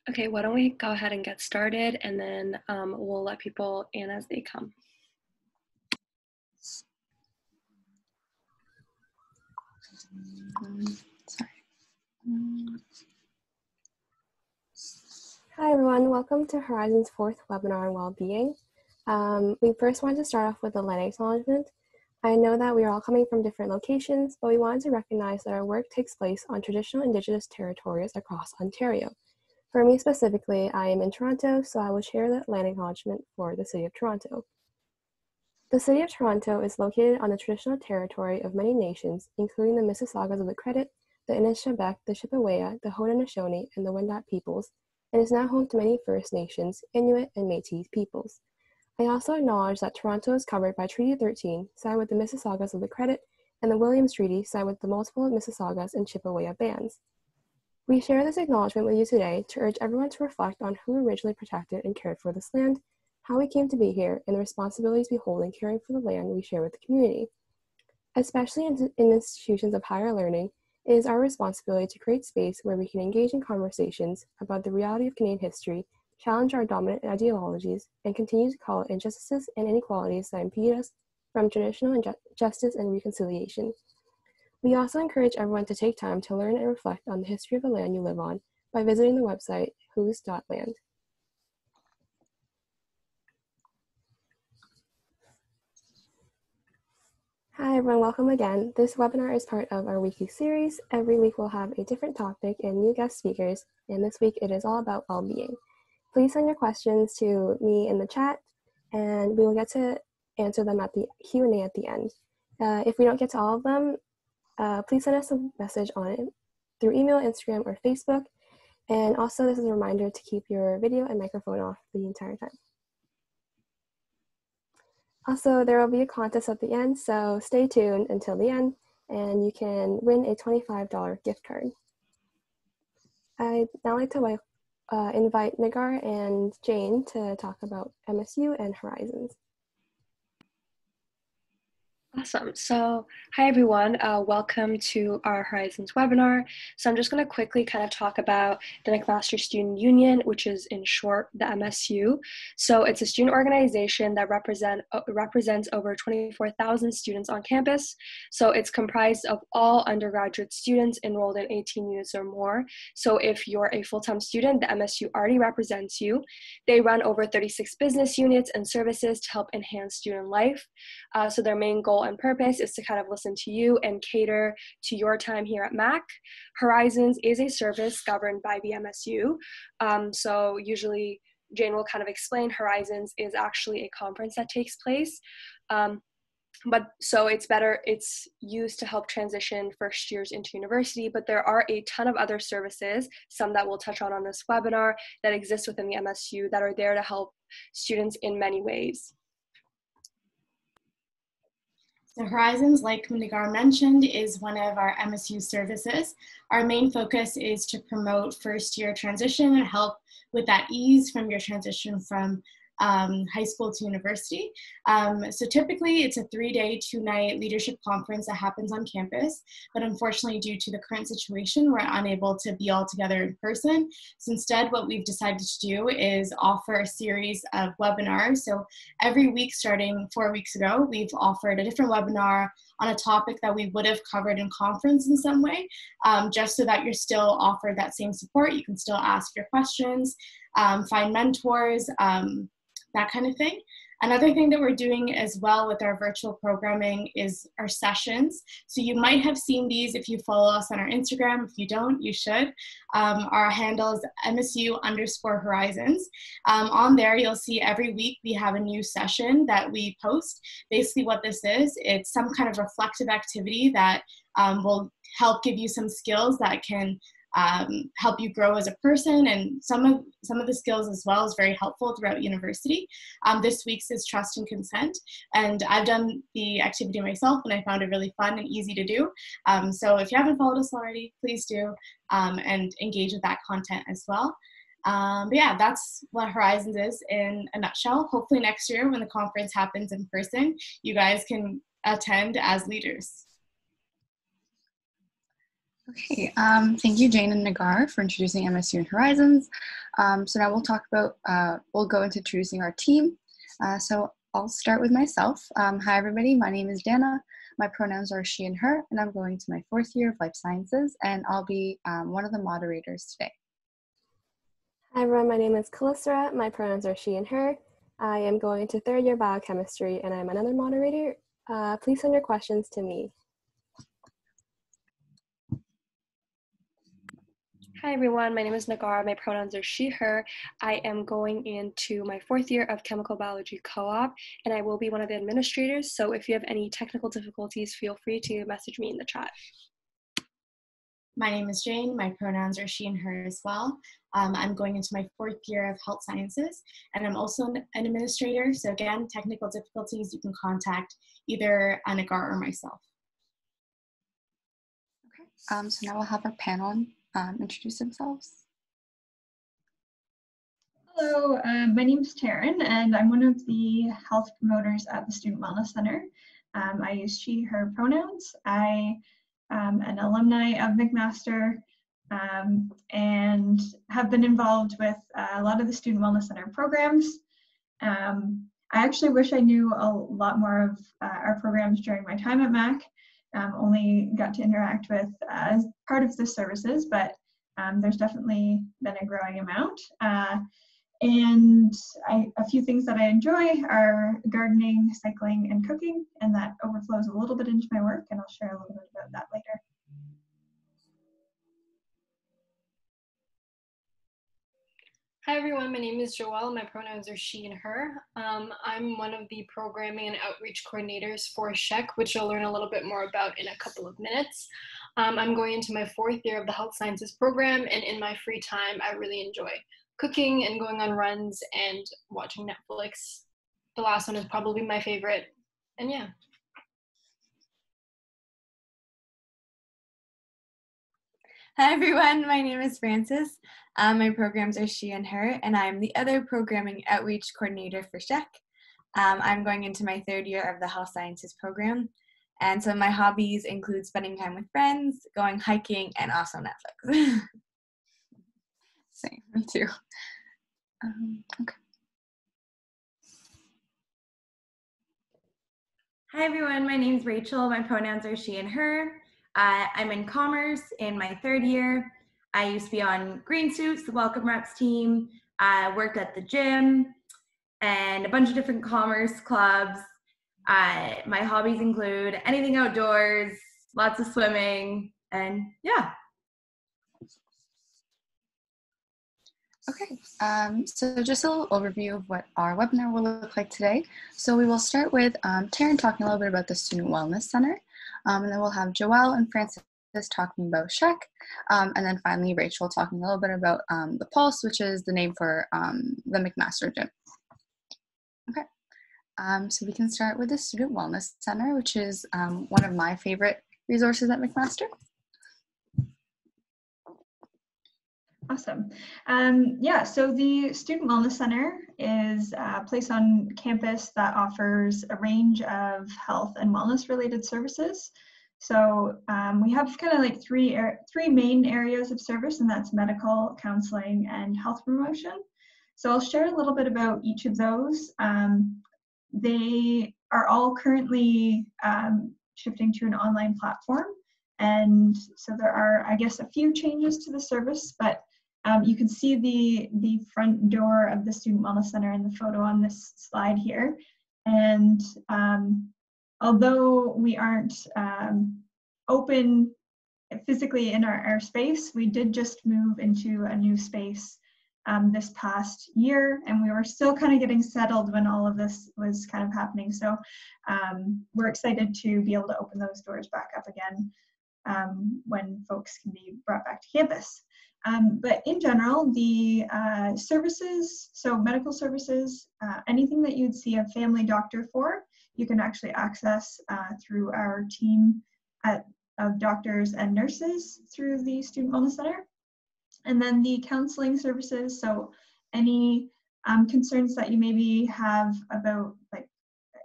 Okay, why don't we go ahead and get started, and then we'll let people in as they come. Hi everyone, welcome to Horizon's 4th webinar on well-being. We first wanted to start off with a land acknowledgement. I know that we are all coming from different locations, but we wanted to recognize that our work takes place on traditional Indigenous territories across Ontario. For me specifically, I am in Toronto, so I will share the land acknowledgement for the City of Toronto. The City of Toronto is located on the traditional territory of many nations, including the Mississaugas of the Credit, the Anishinaabe, the Chippewa, the Haudenosaunee, and the Wendat peoples, and is now home to many First Nations, Inuit, and Métis peoples. I also acknowledge that Toronto is covered by Treaty 13, signed with the Mississaugas of the Credit, and the Williams Treaty, signed with the multiple Mississaugas and Chippewa bands. We share this acknowledgement with you today to urge everyone to reflect on who originally protected and cared for this land, how we came to be here, and the responsibilities we hold in caring for the land we share with the community. Especially in institutions of higher learning, it is our responsibility to create space where we can engage in conversations about the reality of Canadian history, challenge our dominant ideologies, and continue to call out injustices and inequalities that impede us from traditional justice and reconciliation. We also encourage everyone to take time to learn and reflect on the history of the land you live on by visiting the website whos.land. Hi everyone, welcome again. This webinar is part of our weekly series. Every week we'll have a different topic and new guest speakers, and this week it is all about well-being. Please send your questions to me in the chat, and we will get to answer them at the Q&A at the end. If we don't get to all of them, please send us a message on it through email, Instagram, or Facebook. And also, this is a reminder to keep your video and microphone off the entire time. Also, there will be a contest at the end, so stay tuned until the end, and you can win a $25 gift card. I'd now like to invite Nagar and Jane to talk about MSU and Horizons. Awesome. So hi, everyone. Welcome to our Horizons webinar. So I'm just going to quickly kind of talk about the McMaster Student Union, which is in short the MSU. So it's a student organization that represents over 24,000 students on campus. So it's comprised of all undergraduate students enrolled in 18 units or more. So if you're a full-time student, the MSU already represents you. They run over 36 business units and services to help enhance student life. So their main goal and purpose is to kind of listen to you and cater to your time here at MAC. Horizons is a service governed by the MSU. So usually Jane will kind of explain Horizons is actually a conference that takes place. But so it's used to help transition first years into university, but there are a ton of other services, some that we'll touch on this webinar, that exist within the MSU that are there to help students in many ways. So Horizons, like Nagar mentioned, is one of our MSU services. Our main focus is to promote first-year transition and help with that ease from your transition from high school to university. So typically it's a 3-day, 2-night leadership conference that happens on campus, but unfortunately due to the current situation, we're unable to be all together in person. So instead what we've decided to do is offer a series of webinars. So every week starting 4 weeks ago, we've offered a different webinar on a topic that we would have covered in conference in some way, just so that you're still offered that same support. You can still ask your questions, find mentors, that kind of thing. Another thing that we're doing as well with our virtual programming is our sessions. So you might have seen these if you follow us on our Instagram. If you don't, you should. Our handle is MSU_Horizons. On there, you'll see every week we have a new session that we post. Basically what this is, it's some kind of reflective activity that will help give you some skills that can help you grow as a person, and some of the skills as well is very helpful throughout university. This week's is trust and consent, and I've done the activity myself and I found it really fun and easy to do. So if you haven't followed us already, please do, and engage with that content as well. But yeah, that's what Horizons is in a nutshell. Hopefully next year when the conference happens in person, you guys can attend as leaders. Okay, thank you, Jane and Nagar, for introducing MSU and Horizons. So now we'll go into introducing our team. So I'll start with myself. Hi, everybody. My name is Dana. My pronouns are she and her, and I'm going to my 4th year of life sciences, and I'll be one of the moderators today. Hi, everyone. My name is Calistera. My pronouns are she and her. I am going to 3rd year biochemistry, and I'm another moderator. Please send your questions to me. Hi everyone, my name is Nagar. My pronouns are she, her. I am going into my 4th year of chemical biology co-op, and I will be one of the administrators. So if you have any technical difficulties, feel free to message me in the chat. My name is Jane. My pronouns are she and her as well. I'm going into my 4th year of health sciences, and I'm also an administrator. So again, technical difficulties, you can contact either Nagar or myself. Okay, so now we'll have our panel introduce themselves. Hello, my name is Taryn, and I'm one of the health promoters at the Student Wellness Center. I use she, her pronouns. I am an alumni of McMaster and have been involved with a lot of the Student Wellness Center programs. I actually wish I knew a lot more of our programs during my time at Mac. Only got to interact with as part of the services, but there's definitely been a growing amount. And a few things that I enjoy are gardening, cycling, and cooking, and that overflows a little bit into my work, and I'll share a little bit about that later. Hi everyone, my name is Joelle. My pronouns are she and her. I'm one of the programming and outreach coordinators for SHEC, which you'll learn a little bit more about in a couple of minutes. I'm going into my 4th year of the health sciences program, and in my free time, I really enjoy cooking and going on runs and watching Netflix. The last one is probably my favorite, and yeah. Hi everyone, my name is Frances. My programs are she and her, and I'm the other programming outreach coordinator for SHEC. I'm going into my 3rd year of the health sciences program, and so my hobbies include spending time with friends, going hiking, and also Netflix. Same, me too. Okay. Hi everyone, my name is Rachel. My pronouns are she and her. I'm in commerce in my 3rd year. I used to be on Green Suits, the Welcome Reps team. I worked at the gym and a bunch of different commerce clubs. My hobbies include anything outdoors, lots of swimming, and yeah. Okay, so just a little overview of what our webinar will look like today. So we will start with Taryn talking a little bit about the Student Wellness Center, and then we'll have Joelle and Frances talking about SHEC, and then finally Rachel talking a little bit about the Pulse, which is the name for the McMaster gym. Okay, so we can start with the Student Wellness Center, which is one of my favorite resources at McMaster. Awesome. Yeah, so the Student Wellness Center is a place on campus that offers a range of health and wellness related services. So we have kind of like three main areas of service, and that's medical, counseling, and health promotion. So I'll share a little bit about each of those. They are all currently shifting to an online platform. And so there are, I guess, a few changes to the service, but you can see the front door of the Student Wellness Center in the photo on this slide here. And although we aren't open physically in our space, we did just move into a new space this past year, and we were still kind of getting settled when all of this was kind of happening. So we're excited to be able to open those doors back up again when folks can be brought back to campus. But in general, the services, so medical services, anything that you'd see a family doctor for, you can actually access through our team of doctors and nurses through the Student Wellness Center. And then the counseling services, so any concerns that you maybe have about, like,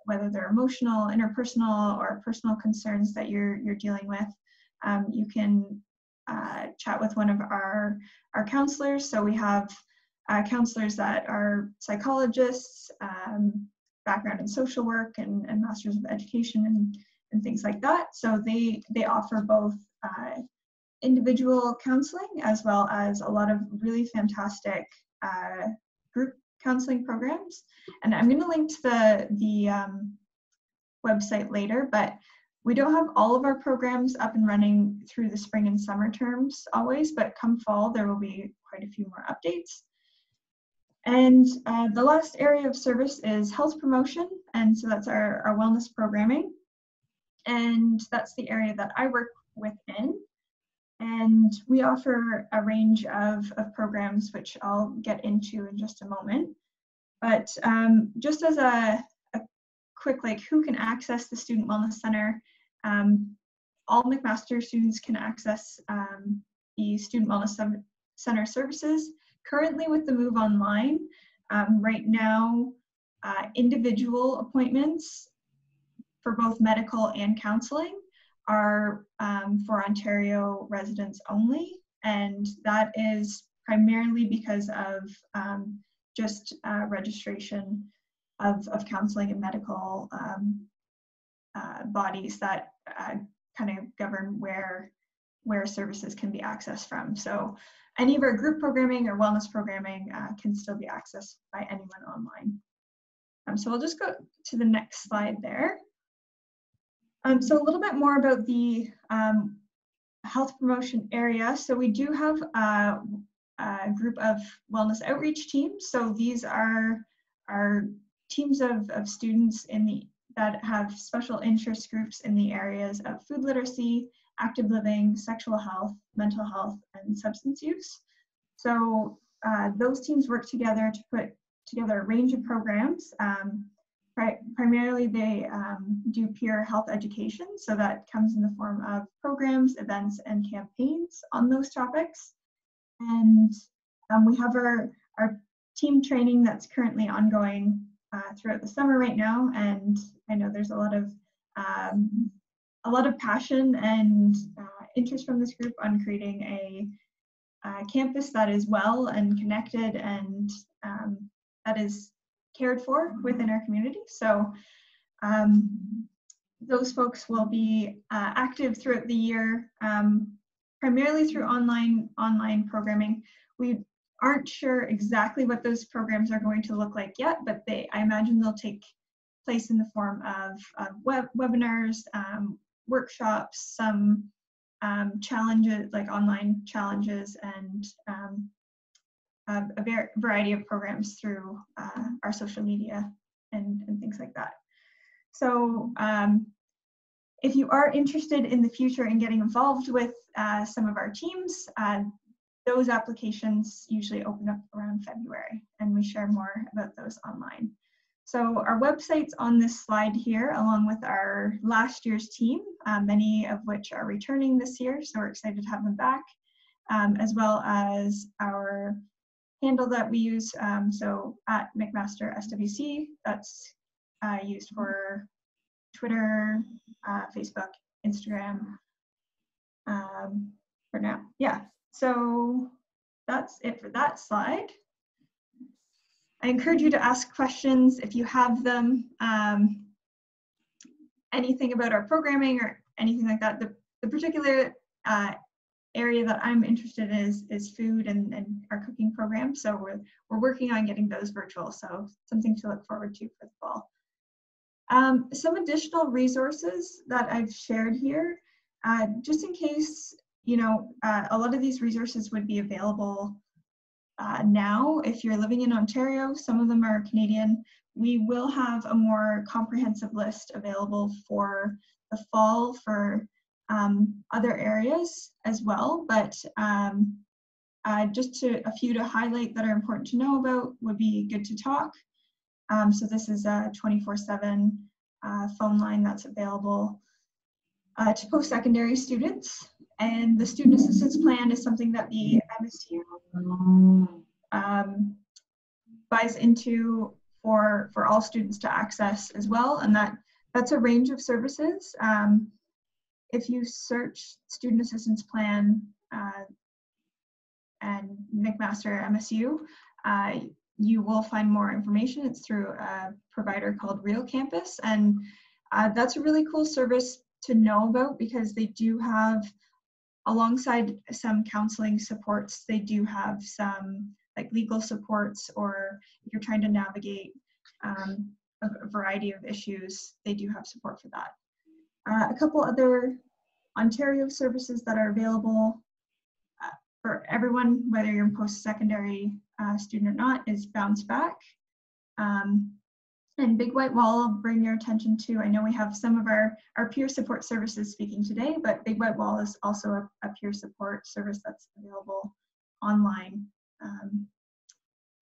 whether they're emotional, interpersonal, or personal concerns that you're dealing with, you can chat with one of our counselors. So we have counselors that are psychologists, background in social work and Masters of Education and things like that. So they offer both individual counseling as well as a lot of really fantastic group counseling programs. And I'm going to link to the website later, but we don't have all of our programs up and running through the spring and summer terms always, but come fall, there will be quite a few more updates. And the last area of service is health promotion. And so that's our wellness programming. And that's the area that I work within. And we offer a range of programs, which I'll get into in just a moment. But just as a quick, like, who can access the Student Wellness Center? All McMaster students can access the Student Wellness Center services. Currently with the move online, right now, individual appointments for both medical and counseling are for Ontario residents only, and that is primarily because of just registration of counseling and medical bodies that kind of govern where services can be accessed from. So any of our group programming or wellness programming can still be accessed by anyone online. So I'll just go to the next slide there. So a little bit more about the health promotion area. So we do have a group of wellness outreach teams. So these are teams of students that have special interest groups in the areas of food literacy, active living, sexual health, mental health, and substance use. So those teams work together to put together a range of programs. Primarily, they do peer health education, so that comes in the form of programs, events, and campaigns on those topics. And we have our team training that's currently ongoing throughout the summer right now, and I know there's a lot of passion and interest from this group on creating a campus that is well and connected and that is cared for within our community. So those folks will be active throughout the year, primarily through online programming. We aren't sure exactly what those programs are going to look like yet, but I imagine they'll take place in the form of webinars, workshops, some challenges, like online challenges, and a variety of programs through our social media and things like that. So if you are interested in the future in getting involved with some of our teams, those applications usually open up around February, and we share more about those online. So our website's on this slide here, along with our last year's team, many of which are returning this year, so we're excited to have them back, as well as our handle that we use, so at McMaster SWC, that's used for Twitter, Facebook, Instagram, for now. Yeah, so that's it for that slide. I encourage you to ask questions if you have them, anything about our programming or anything like that. The particular area that I'm interested in is food and our cooking program. So we're working on getting those virtual, so something to look forward to for the fall. Some additional resources that I've shared here, just in case, you know, a lot of these resources would be available now if you're living in Ontario. Some of them are Canadian. We will have a more comprehensive list available for the fall for other areas as well, but just a few to highlight that are important to know about would be Good to Talk. So this is a 24/7 phone line that's available to post-secondary students. And the Student Assistance Plan is something that the MSU buys into for all students to access as well, and that's a range of services. If you search Student Assistance Plan and McMaster MSU, you will find more information. It's through a provider called Real Campus, and that's a really cool service to know about because they do have, alongside some counseling supports, they do have some like legal supports, or if you're trying to navigate a variety of issues, they do have support for that. A couple other Ontario services that are available for everyone, whether you're a post-secondary student or not, is Bounce Back. And Big White Wall, I'll bring your attention to. I know we have some of our peer support services speaking today, but Big White Wall is also a peer support service that's available online.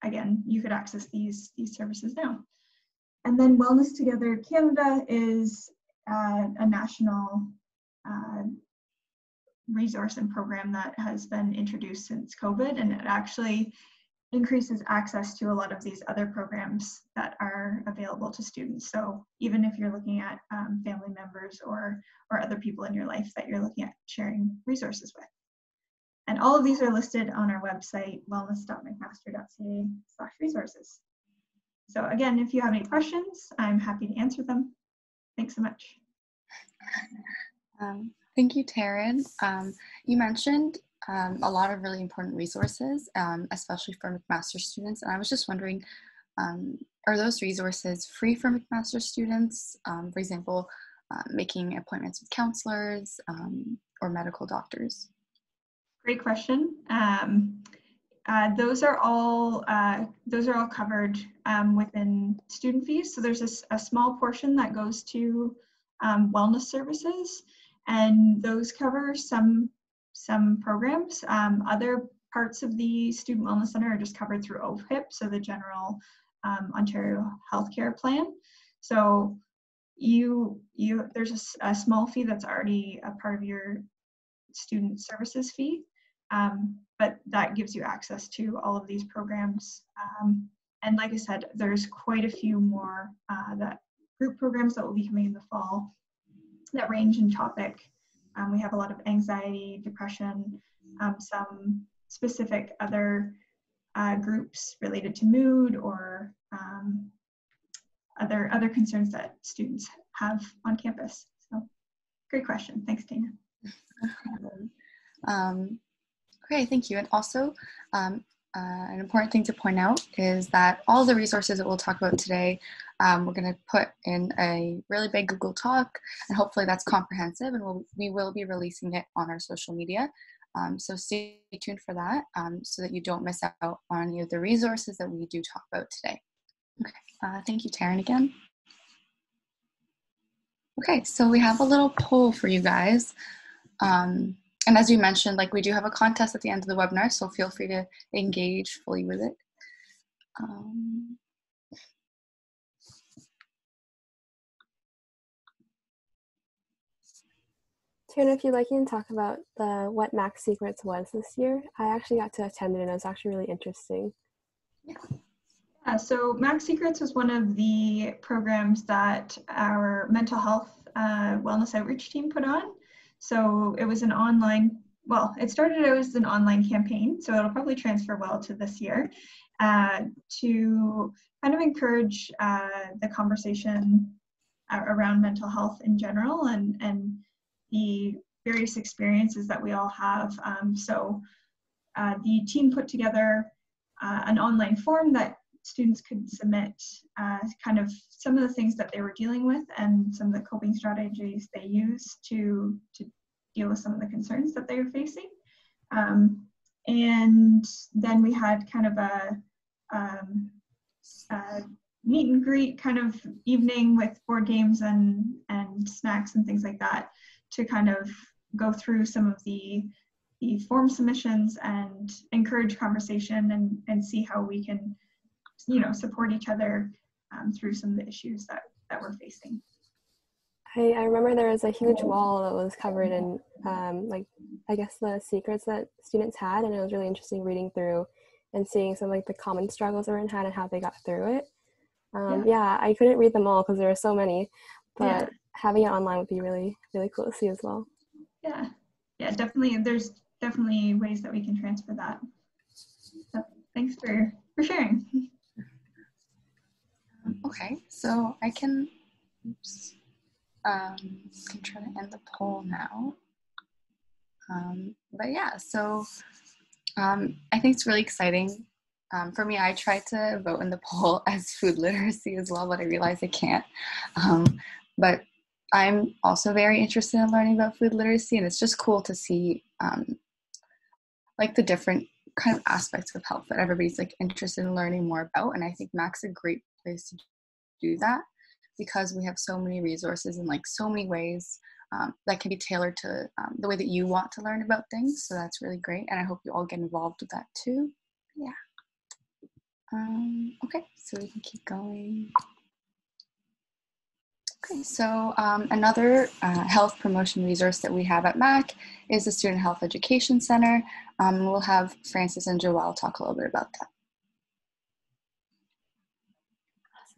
Again, you could access these services now. And then Wellness Together Canada is a national resource and program that has been introduced since COVID, and it actually increases access to a lot of these other programs that are available to students. So even if you're looking at family members or other people in your life that you're looking at sharing resources with. And all of these are listed on our website, wellness.mcmaster.ca/resources. So again, if you have any questions, I'm happy to answer them. Thanks so much. Thank you, Taryn. You mentioned a lot of really important resources, especially for McMaster students. And I was just wondering, are those resources free for McMaster students? For example, making appointments with counselors or medical doctors? Great question. Those are all covered within student fees. So there's a small portion that goes to wellness services, and those cover some programs. Other parts of the Student Wellness Center are just covered through OHIP, so the General Ontario Healthcare Plan. So there's a small fee that's already a part of your student services fee, but that gives you access to all of these programs. And like I said, there's quite a few more group programs that will be coming in the fall that range in topic. We have a lot of anxiety, depression, some specific other groups related to mood or other concerns that students have on campus. So great question. Thanks, Dana. Great, thank you. And also, an important thing to point out is that all the resources that we'll talk about today, we're going to put in a really big Google Doc, and hopefully that's comprehensive, and we will be releasing it on our social media. So stay tuned for that so that you don't miss out on any of the resources that we do talk about today. Okay, thank you, Taryn, again. Okay, so we have a little poll for you guys. And as we mentioned, like, we do have a contest at the end of the webinar, so feel free to engage fully with it. Taryn, if you'd like, you can talk about what Max Secrets was this year. I actually got to attend it, and it was actually really interesting. Yeah, so Max Secrets was one of the programs that our mental health wellness outreach team put on. So it was an online, well, it started out as an online campaign, so it'll probably transfer well to this year, to kind of encourage the conversation around mental health in general and the various experiences that we all have. So the team put together an online form that students could submit kind of some of the things that they were dealing with and some of the coping strategies they use to deal with some of the concerns that they were facing. And then we had kind of a meet and greet kind of evening with board games and snacks and things like that to kind of go through some of the form submissions and encourage conversation and see how we can, you know, support each other through some of the issues that we're facing. I remember there was a huge wall that was covered in like, I guess, the secrets that students had, and it was really interesting reading through and seeing some like the common struggles everyone had and how they got through it. Yeah, I couldn't read them all because there were so many, but having it online would be really, really cool to see as well. Yeah, definitely. There's definitely ways that we can transfer that. So thanks for sharing. Okay, so I can, can try to end the poll now. But yeah, so I think it's really exciting. For me, I tried to vote in the poll as food literacy as well, but I realized I can't. But I'm also very interested in learning about food literacy, and it's just cool to see like the different kind of aspects of health that everybody's like interested in learning more about. And I think MAC's a great place to do that because we have so many resources in like so many ways that can be tailored to the way that you want to learn about things. So that's really great. And I hope you all get involved with that too. Yeah. Okay, so we can keep going. Okay, so another health promotion resource that we have at MAC is the Student Health Education Center. We'll have Francis and Joelle talk a little bit about that.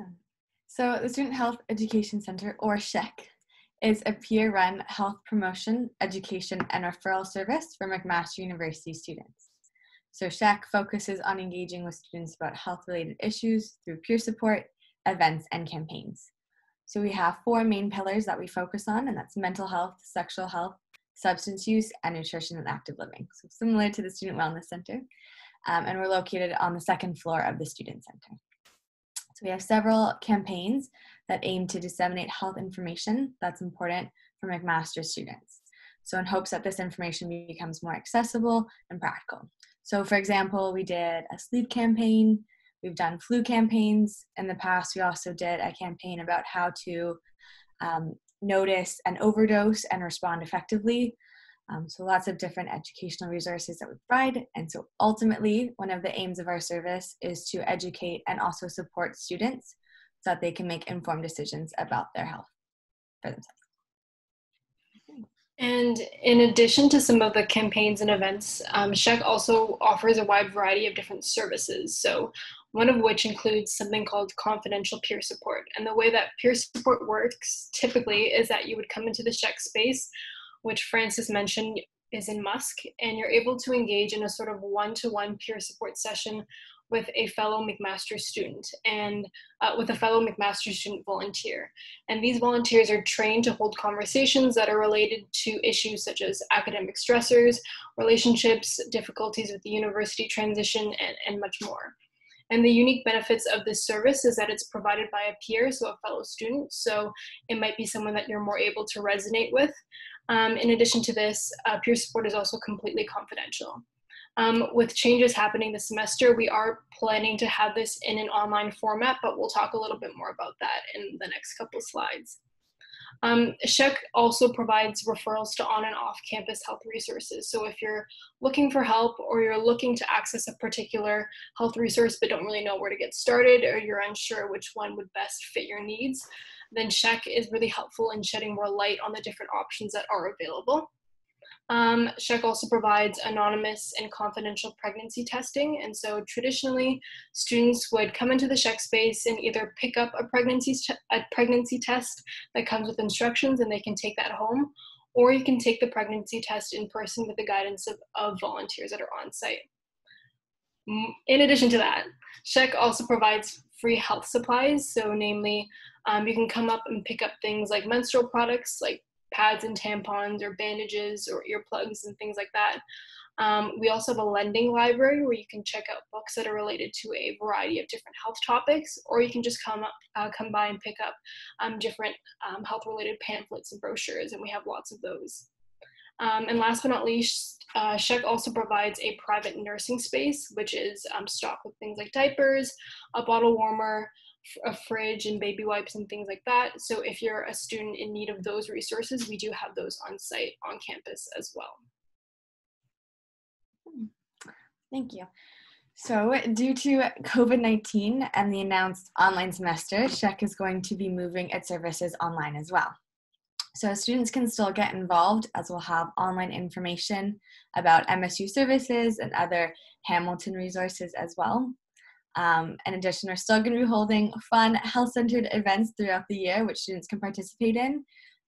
Awesome. So the Student Health Education Center, or SHEC, is a peer-run health promotion, education, and referral service for McMaster University students. So SHEC focuses on engaging with students about health-related issues through peer support, events, and campaigns. So we have 4 main pillars that we focus on, and that's mental health, sexual health, substance use, and nutrition and active living. So similar to the Student Wellness Center, and we're located on the 2nd floor of the Student Center. So we have several campaigns that aim to disseminate health information that's important for McMaster students. So in hopes that this information becomes more accessible and practical. So for example, we did a sleep campaign. We've done flu campaigns. In the past, we also did a campaign about how to notice an overdose and respond effectively. So lots of different educational resources that we provide. And so ultimately, one of the aims of our service is to educate and also support students so that they can make informed decisions about their health for themselves. And in addition to some of the campaigns and events, SHEC also offers a wide variety of different services. So one of which includes something called confidential peer support. And the way that peer support works typically is that you would come into the SHEC space, which Francis mentioned is in Musk, and you're able to engage in a sort of one-to-one peer support session with a fellow McMaster student and with a fellow McMaster student volunteer. And these volunteers are trained to hold conversations that are related to issues such as academic stressors, relationships, difficulties with the university transition, and much more. And the unique benefits of this service is that it's provided by a peer, so a fellow student. So it might be someone that you're more able to resonate with. In addition to this, peer support is also completely confidential. With changes happening this semester, we are planning to have this in an online format, but we'll talk a little bit more about that in the next couple of slides. SHEC also provides referrals to on and off campus health resources. So if you're looking for help or you're looking to access a particular health resource but don't really know where to get started, or you're unsure which one would best fit your needs, then SHEC is really helpful in shedding more light on the different options that are available. SHEC also provides anonymous and confidential pregnancy testing. And so traditionally, students would come into the SHEC space and either pick up a pregnancy test that comes with instructions and they can take that home, or you can take the pregnancy test in person with the guidance of volunteers that are on site. In addition to that, SHEC also provides free health supplies. So namely, you can come up and pick up things like menstrual products like pads and tampons or bandages or earplugs and things like that. We also have a lending library where you can check out books that are related to a variety of different health topics, or you can just come by and pick up different health-related pamphlets and brochures, and we have lots of those. And last but not least, SHEC also provides a private nursing space, which is stocked with things like diapers, a bottle warmer, a fridge, and baby wipes and things like that. So if you're a student in need of those resources, we do have those on site on campus as well. Thank you. So due to COVID-19 and the announced online semester, SHEC is going to be moving its services online as well. So students can still get involved, as we'll have online information about MSU services and other Hamilton resources as well. In addition, we're still going to be holding fun, health-centered events throughout the year, which students can participate in.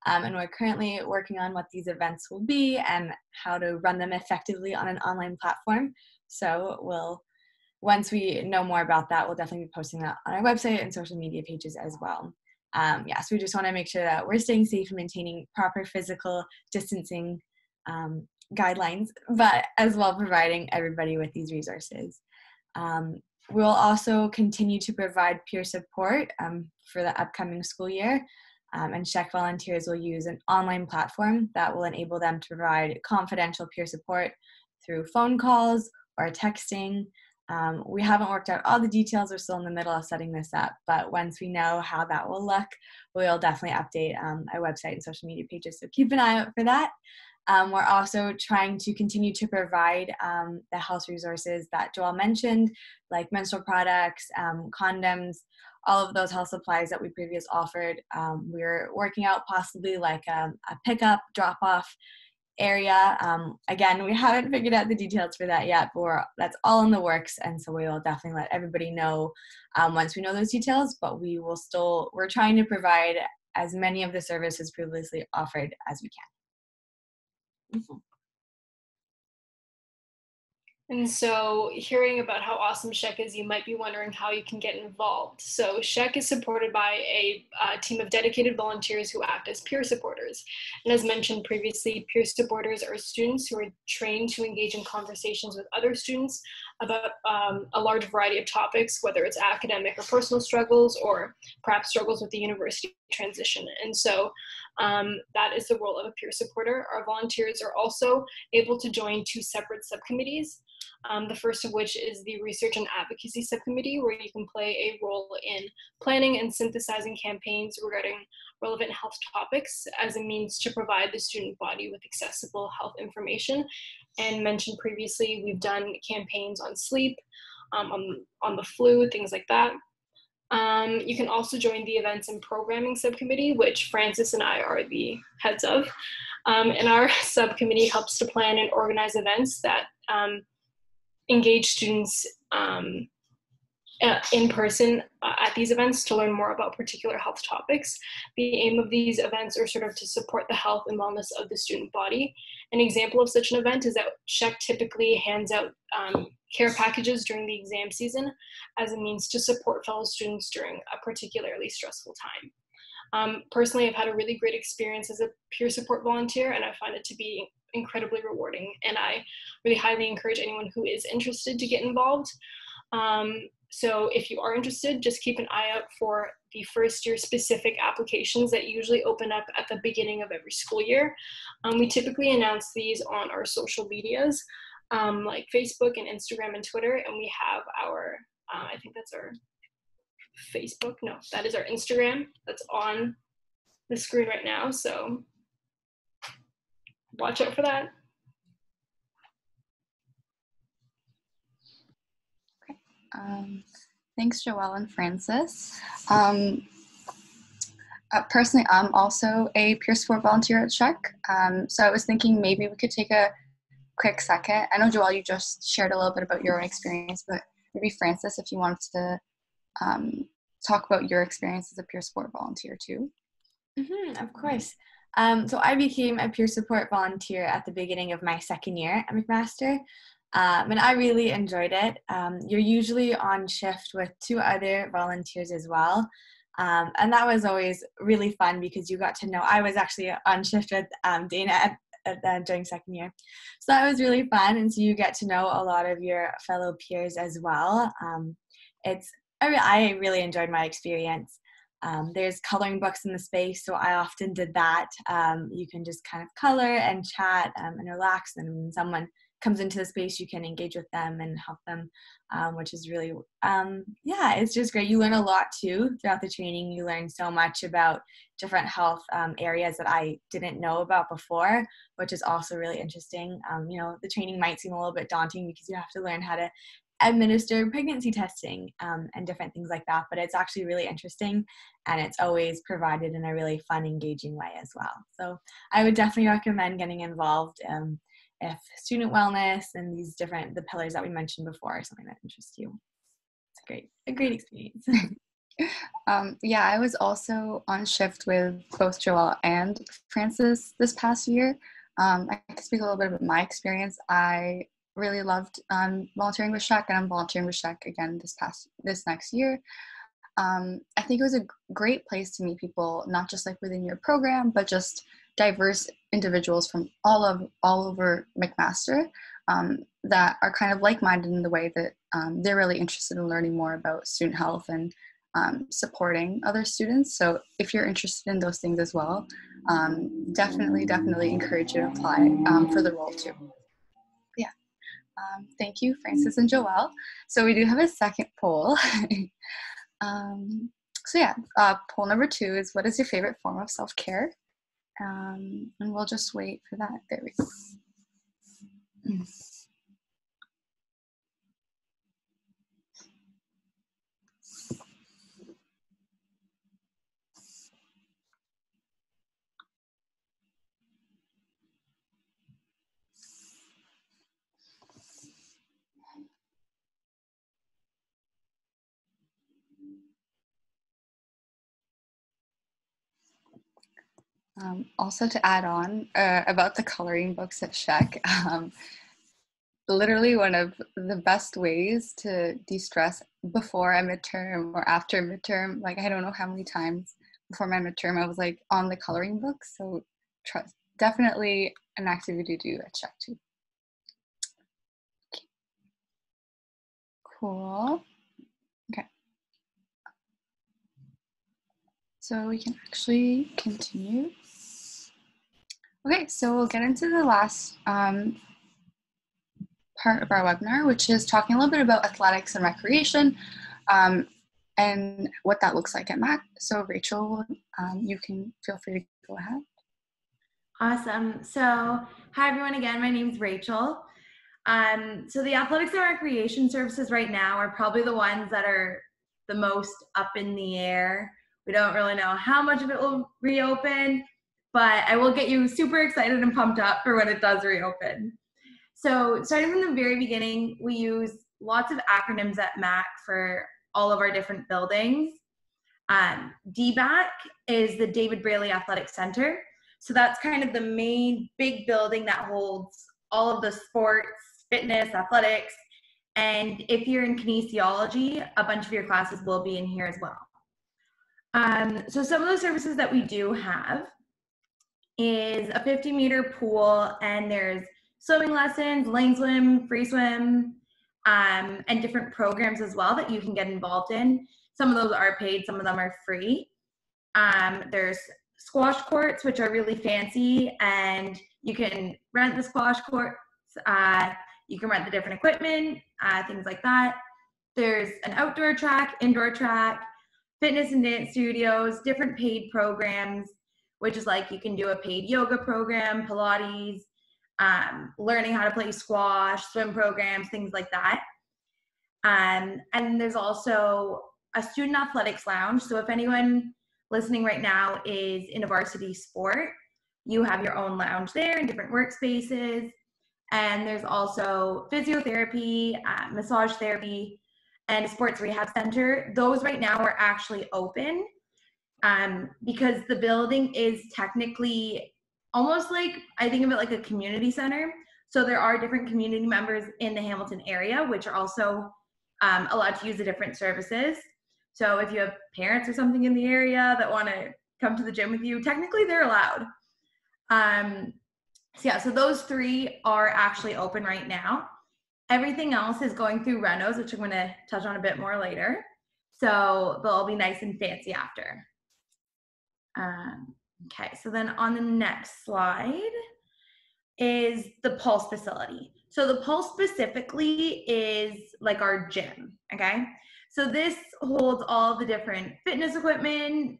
And we're currently working on what these events will be and how to run them effectively on an online platform. So once we know more about that, we'll definitely be posting that on our website and social media pages as well. So we just want to make sure that we're staying safe and maintaining proper physical distancing guidelines, but as well providing everybody with these resources. We'll also continue to provide peer support for the upcoming school year, and SHEC volunteers will use an online platform that will enable them to provide confidential peer support through phone calls or texting. We haven't worked out all the details. We're still in the middle of setting this up, but once we know how that will look, we'll definitely update our website and social media pages, so keep an eye out for that. We're also trying to continue to provide the health resources that Joelle mentioned, like menstrual products, condoms, all of those health supplies that we previously offered. We're working out possibly like a pickup, drop-off area. Again, we haven't figured out the details for that yet, but that's all in the works, and so we will definitely let everybody know once we know those details, but we're trying to provide as many of the services previously offered as we can. Mm-hmm. And so hearing about how awesome SHEC is, you might be wondering how you can get involved. So SHEC is supported by a team of dedicated volunteers who act as peer supporters. And as mentioned previously, peer supporters are students who are trained to engage in conversations with other students about a large variety of topics, whether it's academic or personal struggles, or perhaps struggles with the university transition. And so that is the role of a peer supporter. Our volunteers are also able to join 2 separate subcommittees. The first of which is the Research and Advocacy Subcommittee, where you can play a role in planning and synthesizing campaigns regarding relevant health topics as a means to provide the student body with accessible health information. And mentioned previously, we've done campaigns on sleep, on the flu, things like that. You can also join the Events and Programming Subcommittee, which Francis and I are the heads of. And our subcommittee helps to plan and organize events that engage students in person at these events to learn more about particular health topics. The aim of these events are sort of to support the health and wellness of the student body. An example of such an event is that SHEC typically hands out care packages during the exam season as a means to support fellow students during a particularly stressful time. Personally, I've had a really great experience as a peer support volunteer, and I find it to be incredibly rewarding, and I really highly encourage anyone who is interested to get involved. So if you are interested, just keep an eye out for the first year specific applications that usually open up at the beginning of every school year. We typically announce these on our social medias, like Facebook and Instagram and Twitter, and we have our, I think that's our Facebook, no, that is our Instagram that's on the screen right now, so watch out for that. Okay. Thanks, Joelle and Francis. Personally, I'm also a peer support volunteer at SHEC. So I was thinking maybe we could take a quick second. I know, Joelle, you just shared a little bit about your own experience, but maybe Francis, if you wanted to talk about your experience as a peer support volunteer too. Mm-hmm, of course. So I became a peer support volunteer at the beginning of my second year at McMaster, and I really enjoyed it. You're usually on shift with 2 other volunteers as well, and that was always really fun because you got to know, I was actually on shift with Dana during second year, so that was really fun, and so you get to know a lot of your fellow peers as well. I really enjoyed my experience. There's coloring books in the space, so I often did that. You can just kind of color and chat and relax, and when someone comes into the space, you can engage with them and help them, which is really, it's just great. You learn a lot too throughout the training. You learn so much about different health areas that I didn't know about before, which is also really interesting. The training might seem a little bit daunting because you have to learn how to administer pregnancy testing and different things like that, but it's actually really interesting, and it's always provided in a really fun, engaging way as well. So I would definitely recommend getting involved if student wellness and the pillars that we mentioned before are something that interests you. It's a great experience. Yeah, I was also on shift with both Joelle and Francis this past year. I can speak a little bit about my experience. I really loved volunteering with SHEC, and I'm volunteering with SHEC again this next year. I think it was a great place to meet people, not just like within your program, but just diverse individuals from all over McMaster that are kind of like-minded in the way that they're really interested in learning more about student health and supporting other students. So if you're interested in those things as well, definitely encourage you to apply for the role too. Yeah. Thank you, Francis and Joelle. So we do have a second poll. So yeah, poll number 2 is, what is your favorite form of self-care? And we'll just wait for that. There we go. Also to add on about the coloring books at SHEC, literally one of the best ways to de-stress before a midterm or after midterm. Like, I don't know how many times before my midterm I was like on the coloring book. So definitely an activity to do at SHEC too. Okay. Cool. Okay. So we can actually continue. Okay, so we'll get into the last part of our webinar, which is talking a little bit about athletics and recreation and what that looks like at MAC. So Rachel, you can feel free to go ahead. Awesome. So hi everyone again, my name is Rachel. So the athletics and recreation services right now are probably the ones that are the most up in the air. We don't really know how much of it will reopen, but I will get you super excited and pumped up for when it does reopen. So starting from the very beginning, we use lots of acronyms at MAC for all of our different buildings. DBAC is the David Braley Athletic Center. So that's kind of the main big building that holds all of the sports, fitness, athletics. And if you're in kinesiology, a bunch of your classes will be in here as well. So some of the services that we do have is a 50-meter pool, and there's swimming lessons, lane swim, free swim, and different programs as well that you can get involved in. Some of those are paid, some of them are free. There's squash courts, which are really fancy, and you can rent the squash courts. You can rent the different equipment, things like that. There's an outdoor track, indoor track, fitness and dance studios, different paid programs, which is like you can do a paid yoga program, Pilates, learning how to play squash, swim programs, things like that. And there's also a student athletics lounge. So if anyone listening right now is in a varsity sport, you have your own lounge there and different workspaces. And there's also physiotherapy, massage therapy, and a sports rehab center. Those right now are actually open because the building is technically almost like, I think of it like a community center. So there are different community members in the Hamilton area, which are also allowed to use the different services. So if you have parents or something in the area that want to come to the gym with you, technically they're allowed. So yeah, so those 3 are actually open right now. Everything else is going through renos, which I'm going to touch on a bit more later. So they'll all be nice and fancy after. Okay, so then on the next slide is the Pulse facility. So the Pulse specifically is like our gym, okay? So this holds all the different fitness equipment,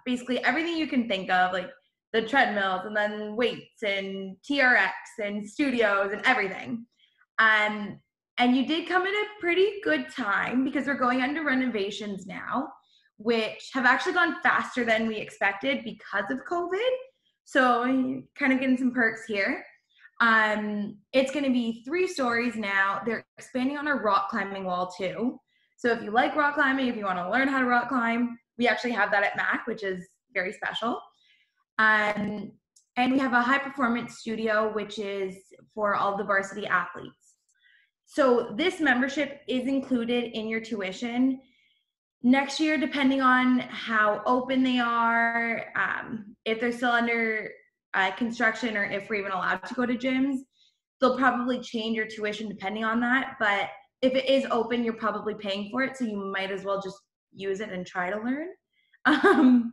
basically everything you can think of, like the treadmills and then weights and TRX and studios and everything. And you did come at a pretty good time because we're going under renovations now, which have actually gone faster than we expected because of COVID. So kind of getting some perks here. It's going to be 3 stories now. They're expanding on our rock climbing wall too. So if you like rock climbing, if you want to learn how to rock climb, we actually have that at MAC, which is very special. And we have a high performance studio, which is for all the varsity athletes. So this membership is included in your tuition. Next year, depending on how open they are, if they're still under construction, or if we're even allowed to go to gyms, they'll probably change your tuition depending on that. But if it is open, you're probably paying for it, so you might as well just use it and try to learn.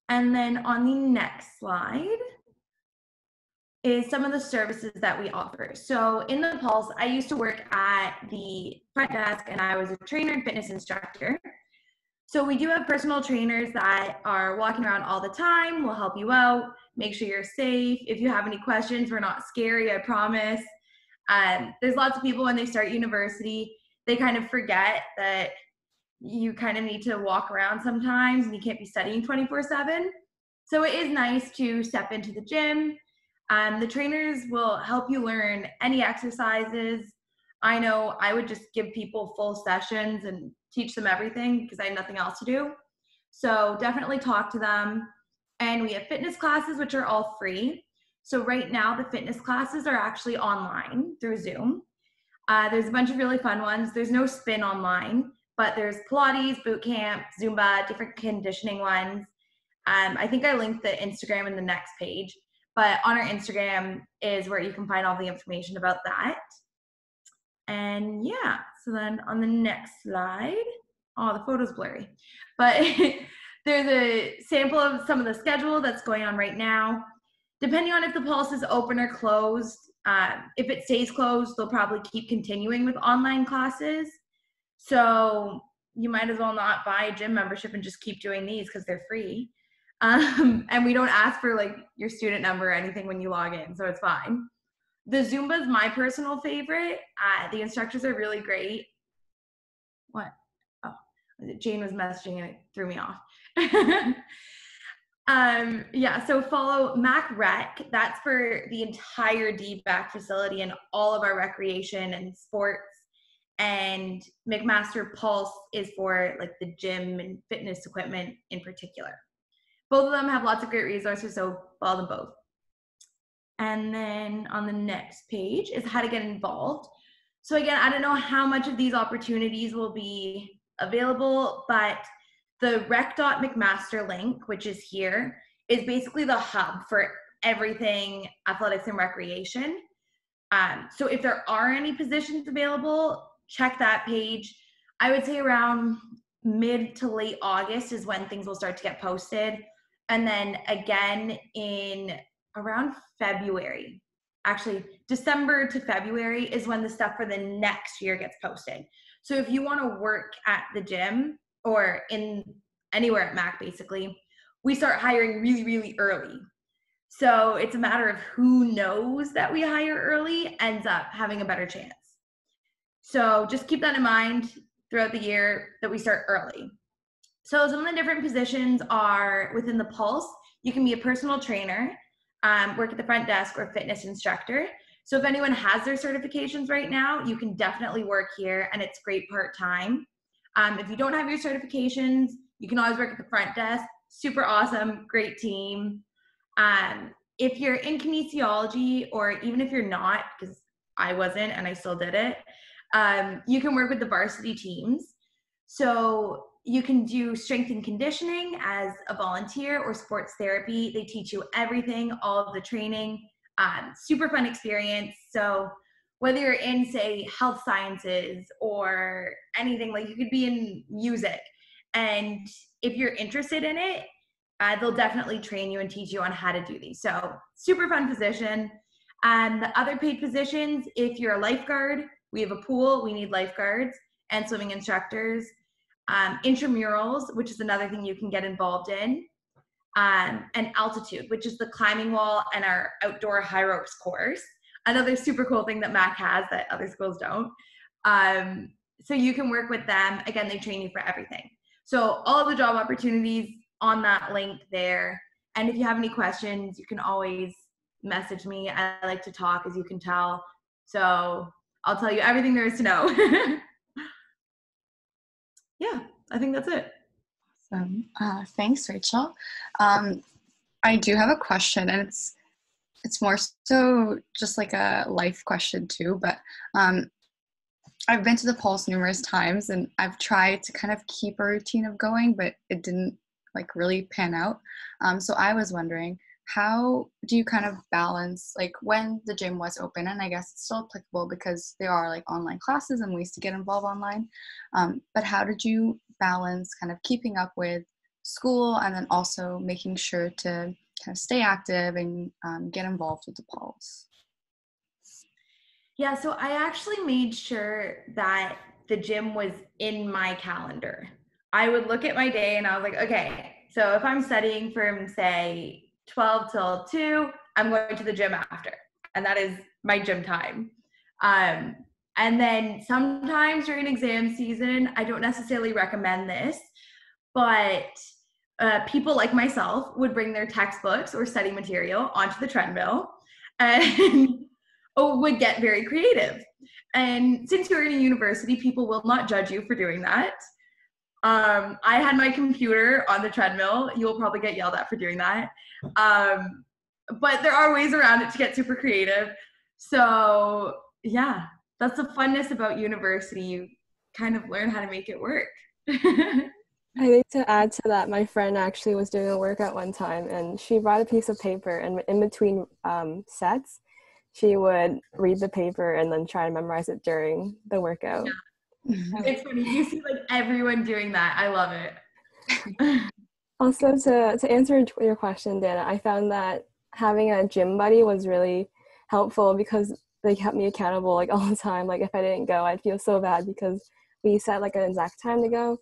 And then on the next slide is some of the services that we offer. So in the Pulse, I used to work at the front desk, and I was a trainer and fitness instructor. So we do have personal trainers that are walking around all the time, will help you out, make sure you're safe. If you have any questions, we're not scary, I promise. There's lots of people when they start university, they kind of forget that you kind of need to walk around sometimes and you can't be studying 24/7. So it is nice to step into the gym. The trainers will help you learn any exercises. I know I would just give people full sessions and teach them everything because I had nothing else to do. So definitely talk to them. And we have fitness classes, which are all free. So right now the fitness classes are actually online through Zoom. There's a bunch of really fun ones. There's no spin online, but there's Pilates, boot camp, Zumba, different conditioning ones. I think I linked the Instagram in the next page, but on our Instagram is where you can find all the information about that. And yeah, so then on the next slide, oh, the photo's blurry, but there's a sample of some of the schedule that's going on right now. Depending on if the Pulse is open or closed, if it stays closed, they'll probably keep continuing with online classes. So you might as well not buy a gym membership and just keep doing these because they're free. And we don't ask for like your student number or anything when you log in, so it's fine. The Zumba is my personal favorite. The instructors are really great. What? Oh, Jane was messaging and it threw me off. Yeah, so follow Mac Rec. That's for the entire DBAC facility and all of our recreation and sports. And McMaster Pulse is for like the gym and fitness equipment in particular. Both of them have lots of great resources, so follow them both. And then on the next page is how to get involved. So again, I don't know how much of these opportunities will be available, but the rec.mcmaster link, which is here, is basically the hub for everything athletics and recreation. So if there are any positions available, check that page. I would say around mid to late August is when things will start to get posted. And then again in around February, actually December to February is when the stuff for the next year gets posted. So if you want to work at the gym or in anywhere at MAC, basically, we start hiring really, really early. So it's a matter of who knows that we hire early ends up having a better chance. So just keep that in mind throughout the year that we start early. So some of the different positions are within the Pulse. You can be a personal trainer, work at the front desk, or fitness instructor. So if anyone has their certifications right now, you can definitely work here, and it's great part-time. If you don't have your certifications, you can always work at the front desk. Super awesome, great team. If you're in kinesiology, or even if you're not, because I wasn't and I still did it, you can work with the varsity teams. So you can do strength and conditioning as a volunteer, or sports therapy. They teach you everything, all of the training, super fun experience. So whether you're in, say, health sciences or anything, like you could be in music, and if you're interested in it, they'll definitely train you and teach you on how to do these. So super fun position. The other paid positions, if you're a lifeguard, we have a pool, we need lifeguards and swimming instructors. Intramurals, which is another thing you can get involved in, and altitude, which is the climbing wall and our outdoor high ropes course. Another super cool thing that MAC has that other schools don't. So you can work with them. Again, they train you for everything. So all of the job opportunities on that link there. And if you have any questions, you can always message me. I like to talk, as you can tell. So I'll tell you everything there is to know. yeah, I think that's it. Thanks, Rachel. I do have a question, and it's more so just like a life question too, but I've been to the Pulse numerous times, and I've tried to kind of keep a routine of going, but it didn't like really pan out. So I was wondering, how do you kind of balance like when the gym was open, and I guess it's still applicable because there are like online classes and ways to get involved online, but how did you balance kind of keeping up with school and then also making sure to kind of stay active and get involved with the Pulse? Yeah, so I actually made sure that the gym was in my calendar. I would look at my day and I was like, okay, so if I'm studying from say 12 till 2, I'm going to the gym after. And that is my gym time. And then sometimes during exam season, I don't necessarily recommend this, but people like myself would bring their textbooks or study material onto the treadmill and would get very creative. And since you're in a university, people will not judge you for doing that. I had my computer on the treadmill. You'll probably get yelled at for doing that. But there are ways around it to get super creative. So yeah, that's the funness about university. You kind of learn how to make it work. I think to add to that, my friend actually was doing a workout one time, and she brought a piece of paper, and in between sets, she would read the paper and then try to memorize it during the workout. Yeah. It's funny. You see like everyone doing that. I love it. Also, to answer your question, Dana, I found that having a gym buddy was really helpful because they kept me accountable like all the time. Like if I didn't go, I'd feel so bad because we set like an exact time to go.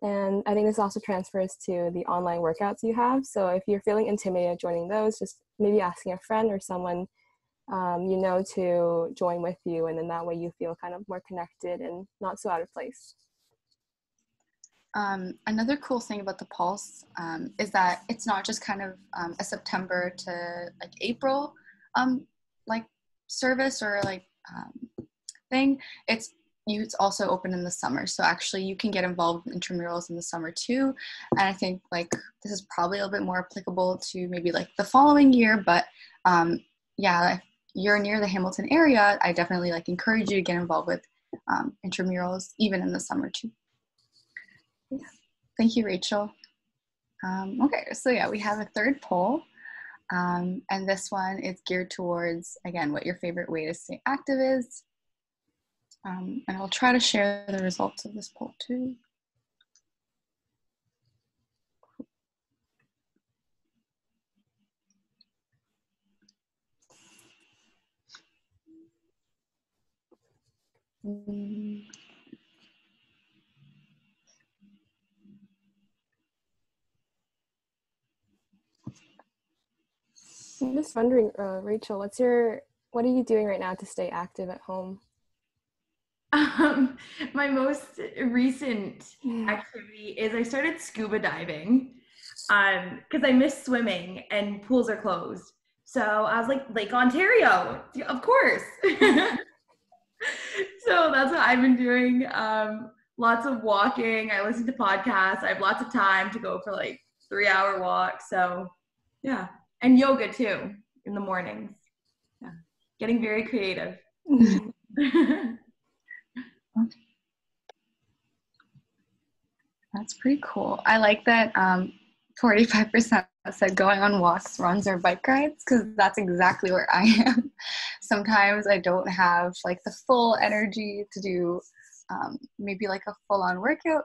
And I think this also transfers to the online workouts you have. So if you're feeling intimidated joining those, just maybe asking a friend or someone to join with you, and then that way you feel kind of more connected and not so out of place. Another cool thing about the Pulse is that it's not just kind of a September to like April like service or like thing. It's also open in the summer, so actually you can get involved in intramurals in the summer too. And I think like this is probably a little bit more applicable to maybe like the following year, but yeah, if you're near the Hamilton area, I definitely like encourage you to get involved with intramurals even in the summer too. Yeah. Thank you, Rachel. Okay, so yeah, we have a third poll, and this one is geared towards, again, what your favorite way to stay active is. And I'll try to share the results of this poll too. I'm just wondering, Rachel, what are you doing right now to stay active at home? My most recent activity is I started scuba diving because I miss swimming and pools are closed. So I was like, Lake Ontario, of course. So that's what I've been doing. Lots of walking. I listen to podcasts. I have lots of time to go for like 3-hour walks. So yeah. And yoga too in the mornings. Yeah. Getting very creative. That's pretty cool. I like that 45% said going on walks, runs, or bike rides, because that's exactly where I am. Sometimes I don't have like the full energy to do maybe like a full-on workout,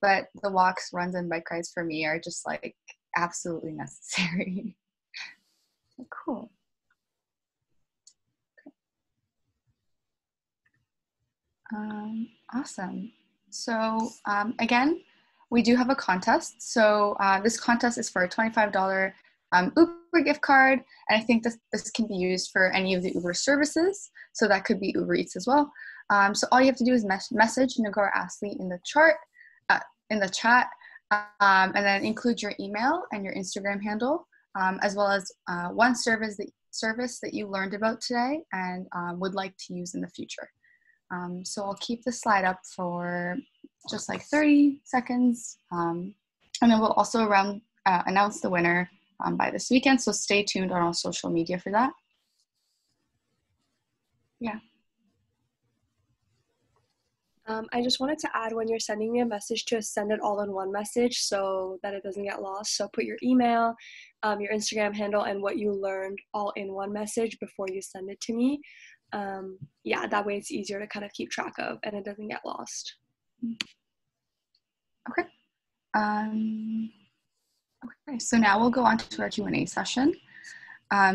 but the walks, runs, and bike rides for me are just like absolutely necessary. Cool. Awesome. So again, we do have a contest. So this contest is for a $25 Uber gift card. And I think this can be used for any of the Uber services. So that could be Uber Eats as well. So all you have to do is message Nagore Astley in the chat, and then include your email and your Instagram handle, as well as one service that you learned about today and would like to use in the future. So I'll keep the slide up for just like 30 seconds. And then we'll also announce the winner by this weekend, so stay tuned on our social media for that. Yeah. I just wanted to add, when you're sending me a message, to send it all in one message so that it doesn't get lost. So put your email, your Instagram handle, and what you learned all in one message before you send it to me. Yeah, that way it's easier to kind of keep track of and it doesn't get lost. Okay. Okay, so now we'll go on to our Q&A session.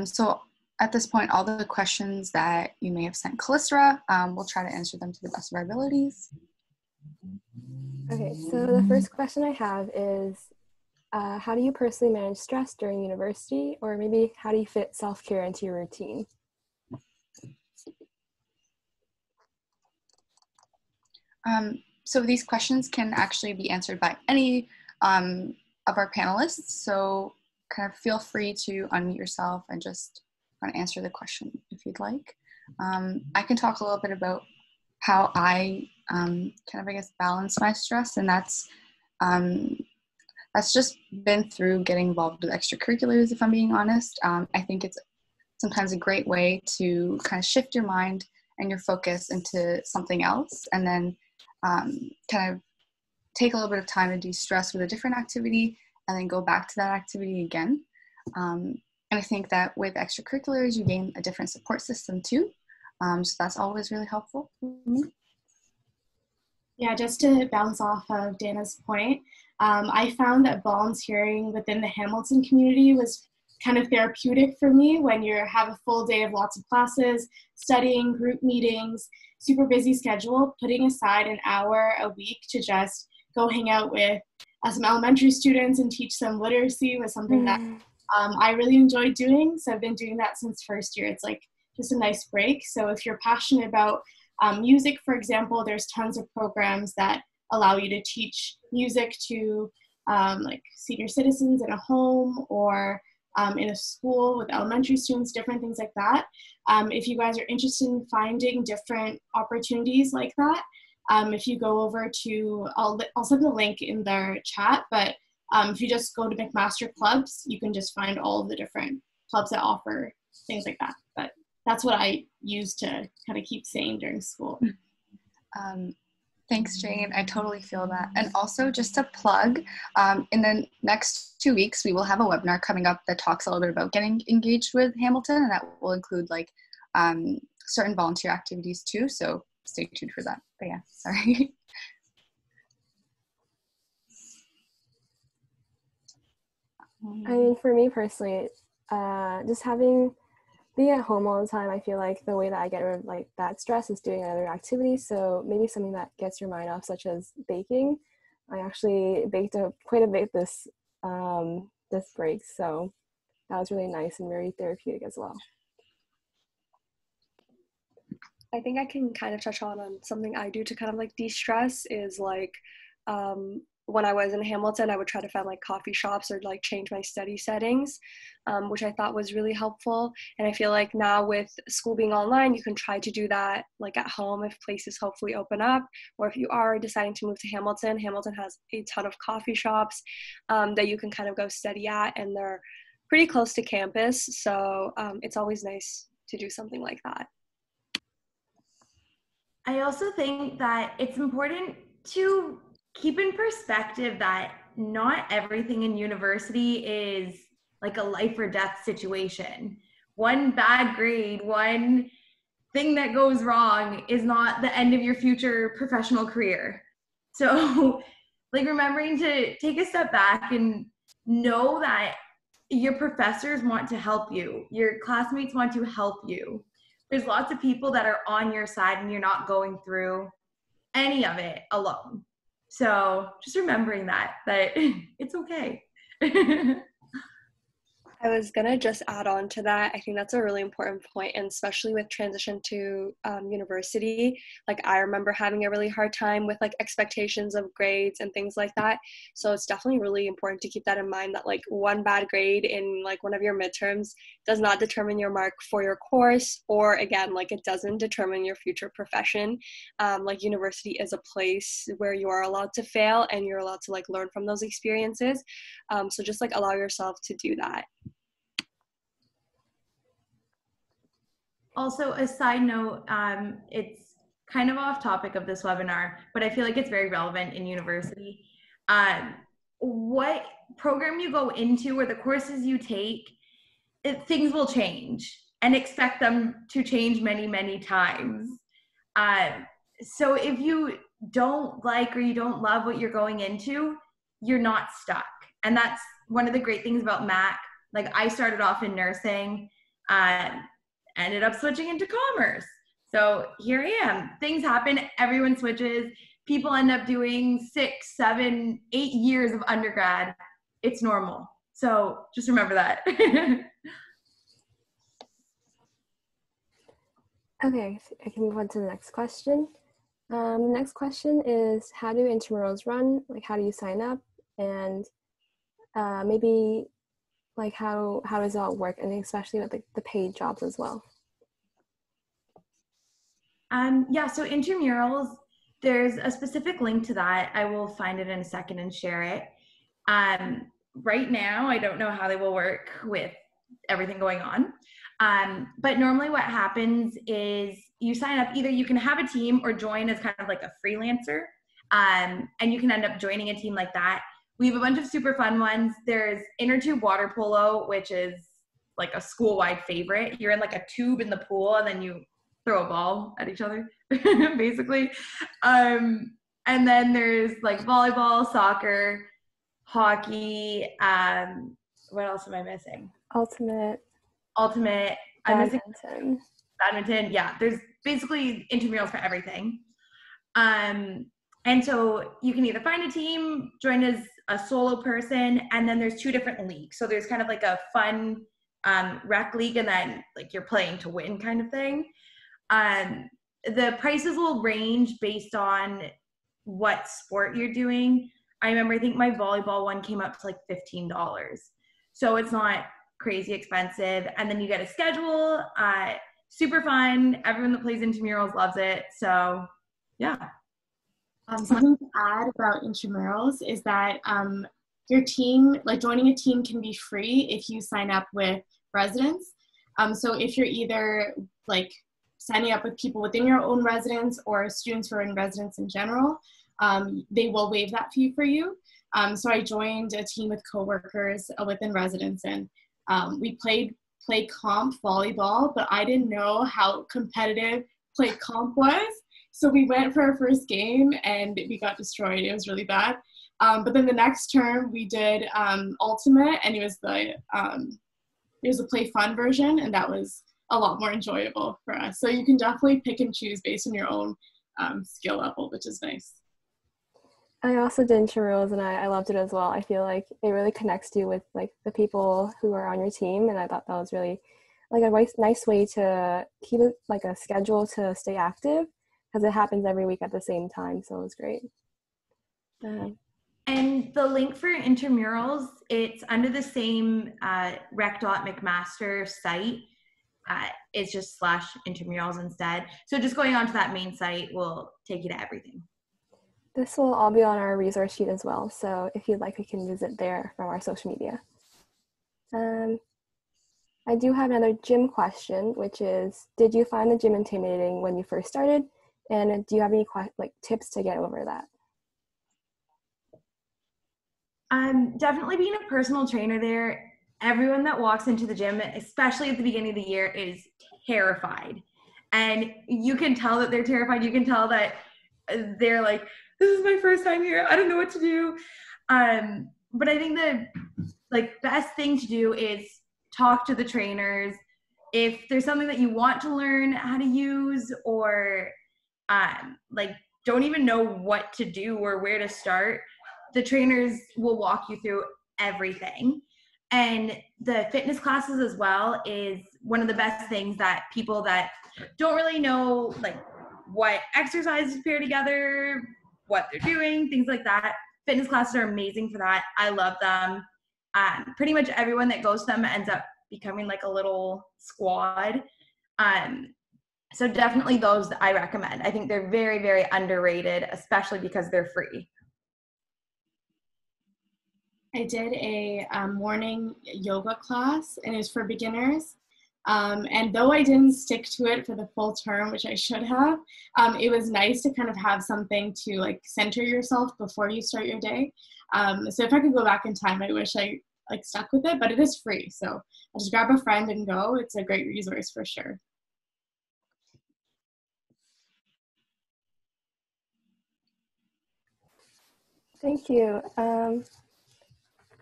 So at this point, all the questions that you may have sent Callistra, we'll try to answer them to the best of our abilities. Okay, so the first question I have is, how do you personally manage stress during university, or maybe how do you fit self-care into your routine? So these questions can actually be answered by any of our panelists, so kind of feel free to unmute yourself and just answer the question if you'd like. I can talk a little bit about how I kind of, I guess, balance my stress, and that's just been through getting involved with extracurriculars, if I'm being honest. I think it's sometimes a great way to kind of shift your mind and your focus into something else, and then kind of take a little bit of time to de-stress with a different activity and then go back to that activity again. And I think that with extracurriculars, you gain a different support system too. So that's always really helpful for me. Yeah, just to bounce off of Dana's point, I found that volunteering within the Hamilton community was kind of therapeutic for me when you have a full day of lots of classes, studying, group meetings, super busy schedule. Putting aside an hour a week to just go hang out with some elementary students and teach them literacy was something that I really enjoyed doing. So I've been doing that since first year. It's like just a nice break. So if you're passionate about music, for example, there's tons of programs that allow you to teach music to like senior citizens in a home or in a school with elementary students, different things like that. If you guys are interested in finding different opportunities like that, if you go over to, I'll send the link in their chat, but if you just go to McMaster clubs, you can just find all of the different clubs that offer things like that. But that's what I use to kind of keep sane during school. Thanks, Jane. I totally feel that. And also just to plug, in the next 2 weeks, we will have a webinar coming up that talks a little bit about getting engaged with Hamilton, and that will include like certain volunteer activities too. So stay tuned for that. But yeah, sorry. I mean, for me personally, just being at home all the time, I feel like the way that I get rid of like that stress is doing other activities. So maybe something that gets your mind off, such as baking. I actually baked quite a bit this break, so that was really nice and very therapeutic as well. I think I can kind of touch on something I do to kind of like de-stress is like when I was in Hamilton, I would try to find like coffee shops or like change my study settings, which I thought was really helpful. And I feel like now with school being online, you can try to do that like at home if places hopefully open up, or if you are deciding to move to Hamilton, Hamilton has a ton of coffee shops that you can kind of go study at, and they're pretty close to campus. So it's always nice to do something like that. I also think that it's important to keep in perspective that not everything in university is like a life or death situation. One bad grade, one thing that goes wrong is not the end of your future professional career. So like remembering to take a step back and know that your professors want to help you. Your classmates want to help you. There's lots of people that are on your side and you're not going through any of it alone. So just remembering that it's okay. I was gonna just add on to that. I think that's a really important point, and especially with transition to university, like I remember having a really hard time with like expectations of grades and things like that. So it's definitely really important to keep that in mind, that like one bad grade in like one of your midterms does not determine your mark for your course, or again, like it doesn't determine your future profession. Like university is a place where you are allowed to fail and you're allowed to like learn from those experiences. So just like allow yourself to do that. Also, a side note, it's kind of off topic of this webinar, but I feel like it's very relevant in university. What program you go into or the courses you take, things will change, and expect them to change many, many times. So if you don't like or you don't love what you're going into, you're not stuck. And that's one of the great things about MAC. Like I started off in nursing, ended up switching into commerce. So here I am. Things happen, everyone switches. People end up doing 6, 7, 8 years of undergrad. It's normal. So just remember that. Okay, so I can move on to the next question. The next question is, how do intramurals run? Like, how do you sign up? And maybe like how does it all work? And especially with the paid jobs as well. Yeah, so intramurals, there's a specific link to that. I will find it in a second and share it. Right now, I don't know how they will work with everything going on. But normally what happens is you sign up, either you can have a team or join as kind of like a freelancer. And you can end up joining a team like that. We have a bunch of super fun ones. There's inner tube water polo, which is like a school-wide favorite. You're in like a tube in the pool and then you throw a ball at each other, basically. And then there's like volleyball, soccer, hockey. What else am I missing? Ultimate. I'm missing badminton. Yeah, there's basically intramurals for everything. And so you can either find a team, join as a solo person, and then there's 2 different leagues. So there's kind of like a fun rec league, and then like you're playing to win kind of thing. The prices will range based on what sport you're doing. I remember, I think my volleyball one came up to like $15. So it's not crazy expensive. And then you get a schedule, super fun. Everyone that plays intramurals loves it. So yeah. Something to add about intramurals is that your team, like joining a team can be free if you sign up with residents. So if you're either like signing up with people within your own residence or students who are in residence in general, they will waive that fee for you. So I joined a team with coworkers within residence, and we played comp volleyball, but I didn't know how competitive play comp was. So we went for our first game and we got destroyed. It was really bad. But then the next term we did Ultimate, and it was a play fun version, and that was a lot more enjoyable for us. So you can definitely pick and choose based on your own skill level, which is nice. I also did intramurals, and I loved it as well. I feel like it really connects you with like the people who are on your team, and I thought that was really like a nice way to keep it like a schedule to stay active, because it happens every week at the same time. So it was great. And the link for intramurals, it's under the same rec.McMaster site. It's just /intramurals instead. So just going onto that main site will take you to everything. This will all be on our resource sheet as well. So if you'd like, we can visit there from our social media. I do have another gym question, which is, did you find the gym intimidating when you first started? And do you have any tips to get over that? Definitely being a personal trainer there, everyone that walks into the gym, especially at the beginning of the year, is terrified. And you can tell that they're terrified. You can tell that they're like, this is my first time here. I don't know what to do. But I think the best thing to do is talk to the trainers. If there's something that you want to learn how to use, or don't even know what to do or where to start, the trainers will walk you through everything. And the fitness classes as well is one of the best things that people that don't really know like what exercises pair together, what they're doing, things like that. Fitness classes are amazing for that. I love them. Pretty much everyone that goes to them ends up becoming like a little squad. So definitely those I recommend. I think they're very, very underrated, especially because they're free. I did a morning yoga class, and it was for beginners. And though I didn't stick to it for the full term, which I should have, it was nice to kind of have something to like center yourself before you start your day. So if I could go back in time, I wish I like stuck with it, but it is free. So I'll just grab a friend and go. It's a great resource for sure. Thank you.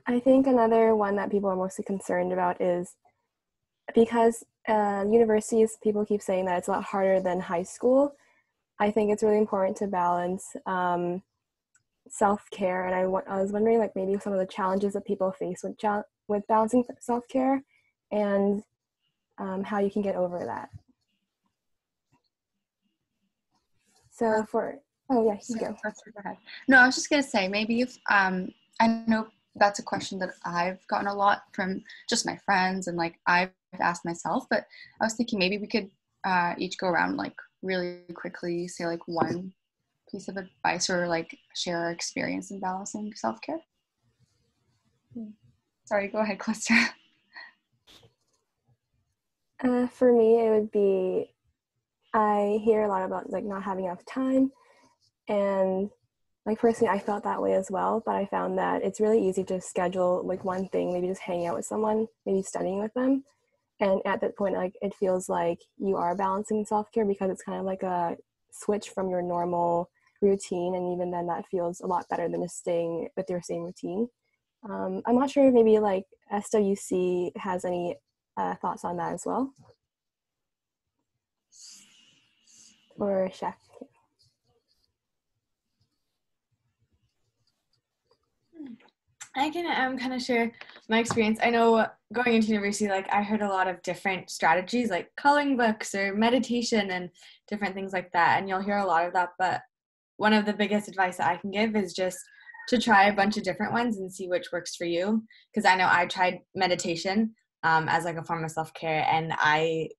I think another one that people are mostly concerned about is because universities, people keep saying that it's a lot harder than high school. I think it's really important to balance self-care, and I was wondering like maybe some of the challenges that people face with balancing self-care and how you can get over that. So oh yeah, you go. Go ahead. No, I was just gonna say maybe if I know that's a question that I've gotten a lot from just my friends and like I've asked myself, but I was thinking maybe we could each go around like really quickly say like one piece of advice or like share our experience in balancing self-care. Sorry, go ahead, Cluster. For me, it would be, I hear a lot about like not having enough time, and like personally I felt that way as well, but I found that it's really easy to schedule like one thing, maybe just hanging out with someone, maybe studying with them, and at that point like it feels like you are balancing self-care because it's kind of like a switch from your normal routine, and even then that feels a lot better than just staying with your same routine. I'm not sure if maybe like SWC has any thoughts on that as well, or SHEC. I can kind of share my experience. I know going into university, like I heard a lot of different strategies like coloring books or meditation and different things like that. And you'll hear a lot of that. But one of the biggest advice that I can give is just to try a bunch of different ones and see which works for you. Because I know I tried meditation as like a form of self-care, and I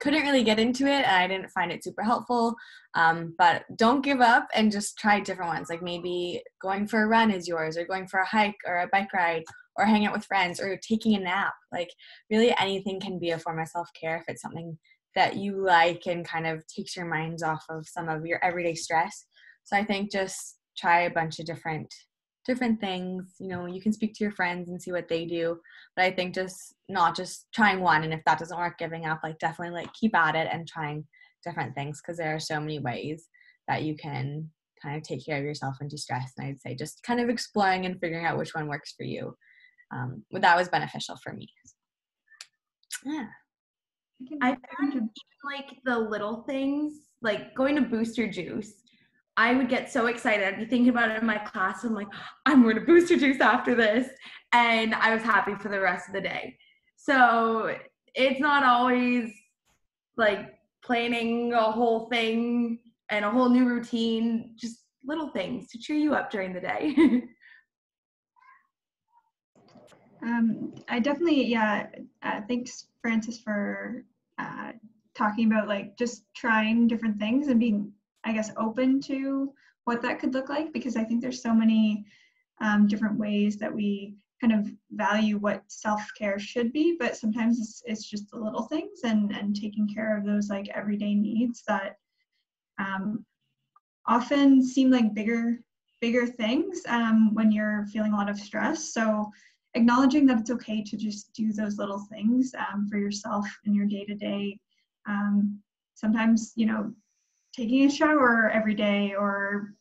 couldn't really get into it, and I didn't find it super helpful. But don't give up and just try different ones. Like maybe going for a run is yours, or going for a hike or a bike ride, or hang out with friends, or taking a nap. Like really anything can be a form of self-care if it's something that you like and kind of takes your minds off of some of your everyday stress. So I think just try a bunch of different things. You know, you can speak to your friends and see what they do, but I think just not just trying one, and if that doesn't work, giving up. Like definitely like keep at it and trying different things, because there are so many ways that you can kind of take care of yourself and de-stress. And I'd say just kind of exploring and figuring out which one works for you. That was beneficial for me. Yeah. I found like the little things, like going to Booster Juice. I would get so excited. I'd be thinking about it in my class. I'm like, I'm going to Booster Juice after this. And I was happy for the rest of the day. So it's not always like planning a whole thing and a whole new routine, just little things to cheer you up during the day. I definitely, thanks Francis for talking about like just trying different things and being, I guess, open to what that could look like, because I think there's so many different ways that we kind of value what self-care should be, but sometimes it's just the little things and taking care of those like everyday needs that often seem like bigger things when you're feeling a lot of stress. So acknowledging that it's okay to just do those little things for yourself in your day-to-day. Sometimes, you know, taking a shower every day, or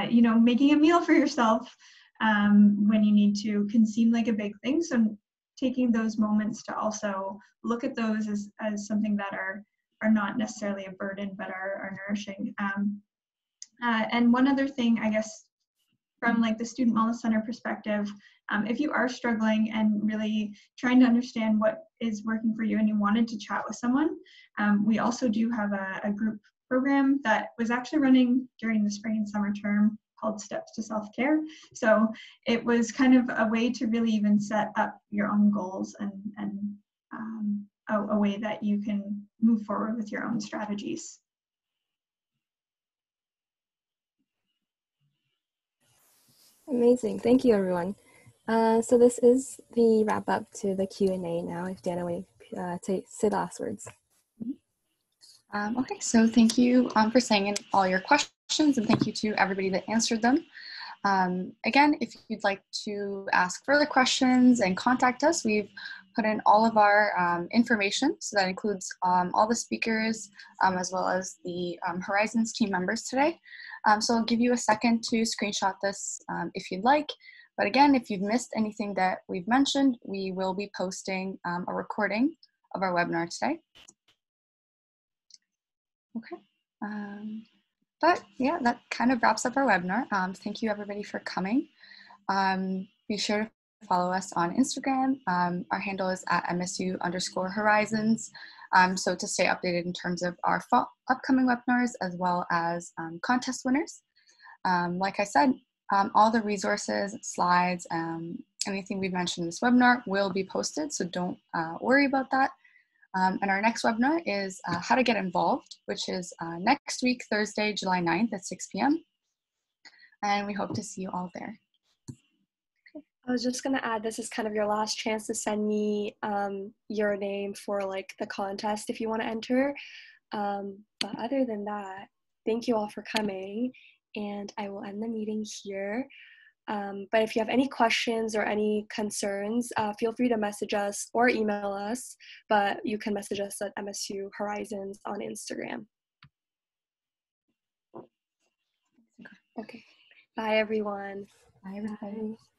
you know, making a meal for yourself when you need to, can seem like a big thing. So taking those moments to also look at those as something that are not necessarily a burden but are nourishing. And one other thing, I guess, from like the Student Wellness Center perspective, if you are struggling and really trying to understand what is working for you and you wanted to chat with someone, we also do have a group program that was actually running during the spring and summer term called Steps to Self-Care. So it was kind of a way to really even set up your own goals and a way that you can move forward with your own strategies. Amazing. Thank you, everyone. So this is the wrap up to the Q&A now. If Dana would say the last words. Okay, so thank you for saying in all your questions, and thank you to everybody that answered them. Again, if you'd like to ask further questions and contact us, we've put in all of our information. So that includes all the speakers as well as the Horizons team members today. So I'll give you a second to screenshot this if you'd like. But again, if you've missed anything that we've mentioned, we will be posting a recording of our webinar today. Okay. But yeah, that kind of wraps up our webinar. Thank you everybody for coming. Be sure to follow us on Instagram. Our handle is at MSU_Horizons. So to stay updated in terms of our upcoming webinars as well as contest winners. Like I said, all the resources, slides, anything we've mentioned in this webinar will be posted, so don't worry about that. And our next webinar is how to get involved, which is next week, Thursday, July 9th at 6 p.m. And we hope to see you all there. I was just going to add, this is kind of your last chance to send me your name for like the contest if you want to enter. But other than that, thank you all for coming, and I will end the meeting here. But if you have any questions or any concerns, feel free to message us or email us, but you can message us at MSU Horizons on Instagram. Okay. Bye, everyone. Bye, everybody. Bye.